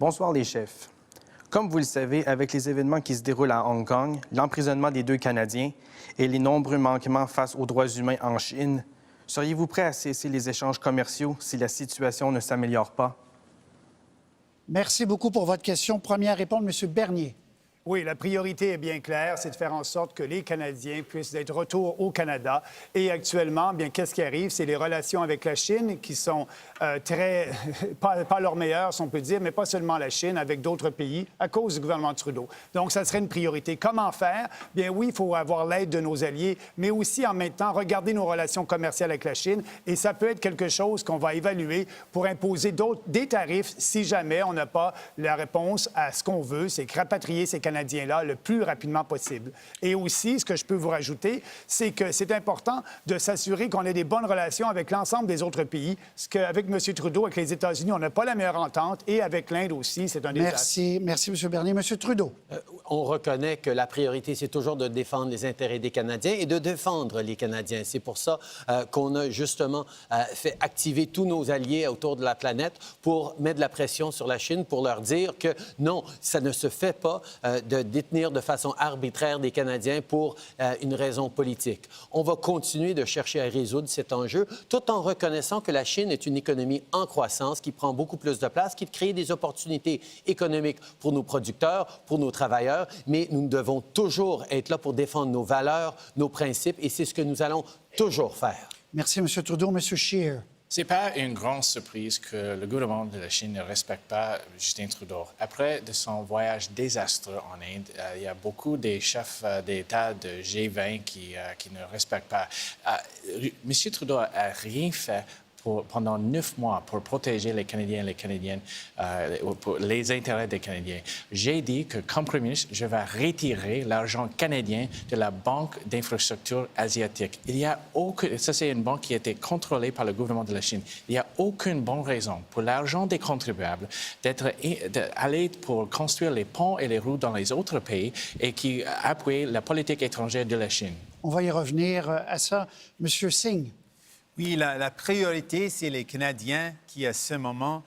Bonsoir les chefs. Comme vous le savez, avec les événements qui se déroulent à Hong Kong, l'emprisonnement des 2 Canadiens et les nombreux manquements face aux droits humains en Chine, seriez-vous prêt à cesser les échanges commerciaux si la situation ne s'améliore pas? Merci beaucoup pour votre question. Premier à répondre, M. Bernier. Oui, la priorité est bien claire, c'est de faire en sorte que les Canadiens puissent être retour au Canada. Et actuellement, bien, qu'est-ce qui arrive? C'est les relations avec la Chine qui sont très... pas leurs meilleures, si on peut dire, mais pas seulement la Chine, avec d'autres pays, à cause du gouvernement Trudeau. Donc, ça serait une priorité. Comment faire? Bien oui, il faut avoir l'aide de nos alliés, mais aussi, en même temps, regarder nos relations commerciales avec la Chine. Et ça peut être quelque chose qu'on va évaluer pour imposer des tarifs si jamais on n'a pas la réponse à ce qu'on veut, c'est rapatrier ces Canadiens-là le plus rapidement possible. Et aussi, ce que je peux vous rajouter, c'est que c'est important de s'assurer qu'on ait des bonnes relations avec l'ensemble des autres pays, parce qu'avec M. Trudeau, avec les États-Unis, on n'a pas la meilleure entente, et avec l'Inde aussi, c'est un désastre. Merci, M. Bernier. M. Trudeau. On reconnaît que la priorité, c'est toujours de défendre les intérêts des Canadiens et de défendre les Canadiens. C'est pour ça qu'on a justement fait activer tous nos alliés autour de la planète pour mettre de la pression sur la Chine, pour leur dire que non, ça ne se fait pas de détenir de façon arbitraire des Canadiens pour une raison politique. On va continuer de chercher à résoudre cet enjeu, tout en reconnaissant que la Chine est une économie en croissance, qui prend beaucoup plus de place, qui crée des opportunités économiques pour nos producteurs, pour nos travailleurs, mais nous devons toujours être là pour défendre nos valeurs, nos principes, et c'est ce que nous allons toujours faire. Merci, M. Trudeau. M. Scheer. Ce n'est pas une grande surprise que le gouvernement de la Chine ne respecte pas Justin Trudeau. Après de son voyage désastreux en Inde, il y a beaucoup des chefs d'État de G20 qui ne respectent pas. M. Trudeau n'a rien fait pendant 9 mois pour protéger les Canadiens et les Canadiennes, pour les intérêts des Canadiens. J'ai dit que, comme Premier ministre, je vais retirer l'argent canadien de la Banque d'infrastructure asiatique. Ça, c'est une banque qui a été contrôlée par le gouvernement de la Chine. Il n'y a aucune bonne raison pour l'argent des contribuables d'aller pour construire les ponts et les routes dans les autres pays et qui appuie la politique étrangère de la Chine. On va y revenir à ça. M. Singh. Oui, la priorité, c'est les Canadiens qui, à ce moment,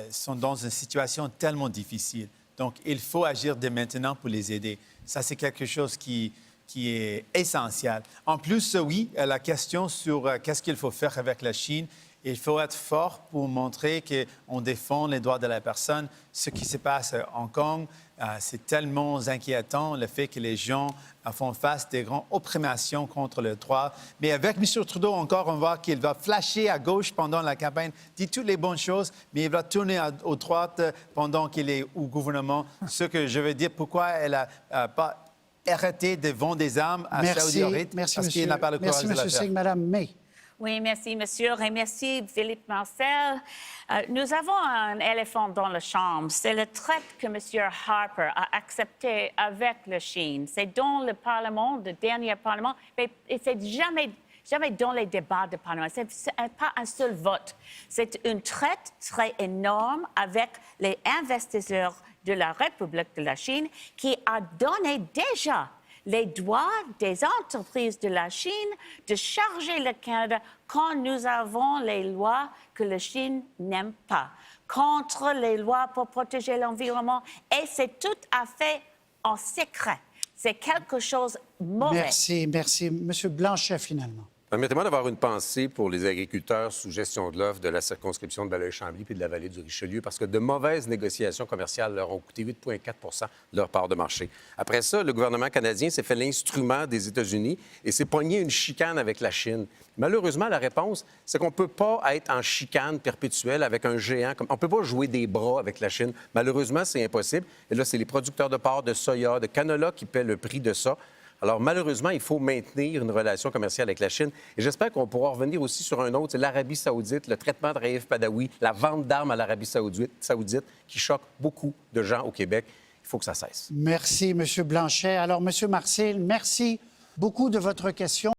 sont dans une situation tellement difficile. Donc, il faut agir dès maintenant pour les aider. Ça, c'est quelque chose qui est essentiel. En plus, oui, la question sur qu'est-ce qu'il faut faire avec la Chine, il faut être fort pour montrer qu'on défend les droits de la personne. Ce qui se passe à Hong Kong, c'est tellement inquiétant, le fait que les gens font face des grandes opprimations contre le droit. Mais avec M. Trudeau, encore, on voit qu'il va flasher à gauche pendant la campagne, dit toutes les bonnes choses, mais il va tourner à droite pendant qu'il est au gouvernement. Ce que je veux dire, pourquoi elle n'a pas arrêté de vendre des armes à Saudi Arabie, parce qu'il n'a pas le courage de la faire. Merci, M. Singh. Madame May. Oui, merci, monsieur. Et merci, Philippe Marcel. Nous avons un éléphant dans la chambre. C'est le traité que M. Harper a accepté avec la Chine. C'est dans le Parlement, le dernier Parlement, mais c'est jamais dans les débats du Parlement. C'est pas un seul vote. C'est un traité très énorme avec les investisseurs de la République de la Chine qui a donné déjà les droits des entreprises de la Chine de charger le Canada quand nous avons les lois que la Chine n'aime pas, contre les lois pour protéger l'environnement. Et c'est tout à fait en secret. C'est quelque chose de mauvais. Merci. M. Blanchet, finalement. Permettez-moi d'avoir une pensée pour les agriculteurs sous gestion de l'offre de la circonscription de Belleuil-Chambly puis de la vallée du Richelieu, parce que de mauvaises négociations commerciales leur ont coûté 8,4 de leur part de marché. Après ça, le gouvernement canadien s'est fait l'instrument des États-Unis et s'est pogné une chicane avec la Chine. Malheureusement, la réponse, c'est qu'on ne peut pas être en chicane perpétuelle avec un géant. On ne peut pas jouer des bras avec la Chine. Malheureusement, c'est impossible. Et là, c'est les producteurs de porc, de soya, de canola qui paient le prix de ça. Alors, malheureusement, il faut maintenir une relation commerciale avec la Chine. Et j'espère qu'on pourra revenir aussi sur un autre, c'est l'Arabie saoudite, le traitement de Raif Badawi, la vente d'armes à l'Arabie saoudite, qui choque beaucoup de gens au Québec. Il faut que ça cesse. Merci, M. Blanchet. Alors, M. Marcel, merci beaucoup de votre question.